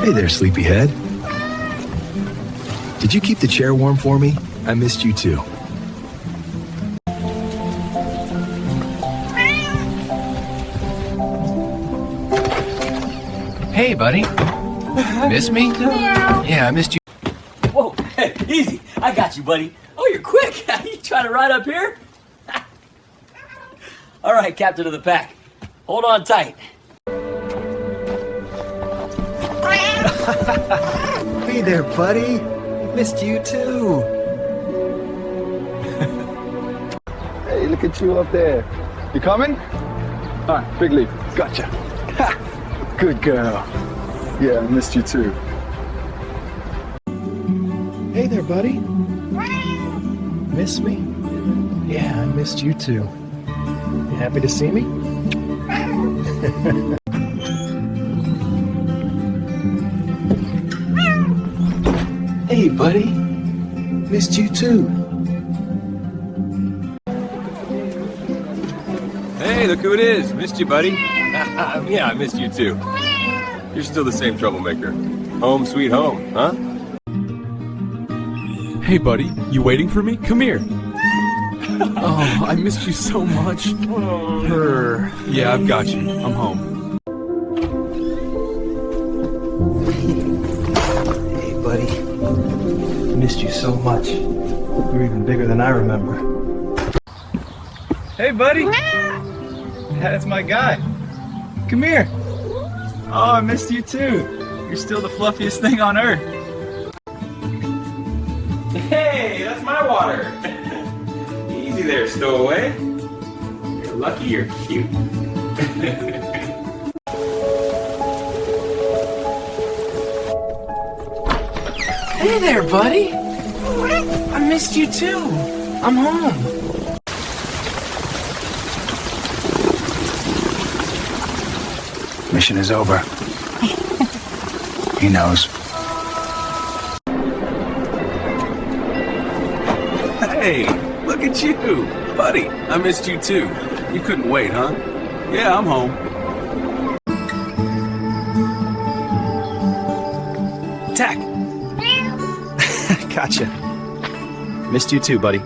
Hey there, sleepyhead. Did you keep the chair warm for me? I missed you too. Hey, buddy. Miss me? Yeah, I missed you. Whoa, hey, easy. I got you, buddy. Oh, you're quick. You trying to ride up here? All right, captain of the pack. Hold on tight. Hey there, buddy. Missed you too. Hey, look at you up there. You coming? All right, Big Leaf. Gotcha. Ha! Good girl. Yeah, I missed you too. Hey there, buddy. Miss me? Yeah, I missed you too. You happy to see me? Hey, buddy. Missed you too. Hey, look who it is. Missed you, buddy. Yeah, I missed you too. You're still the same troublemaker. Home sweet home, huh? Hey, buddy, you waiting for me? Come here. Oh, I missed you so much. Yeah, I've got you. I'm home. Hey, buddy. Missed you so much. You're even bigger than I remember. Hey, buddy. That's my guy. Come here. Oh, I missed you too. You're still the fluffiest thing on earth. Hey, that's my water. Easy there, stowaway. You're lucky you're cute. Hey there, buddy. I missed you too. I'm home. Mission is over. He knows. Hey, look at you. Buddy, I missed you too. You couldn't wait, huh? Yeah, I'm home. Tack. Gotcha. Missed you too, buddy.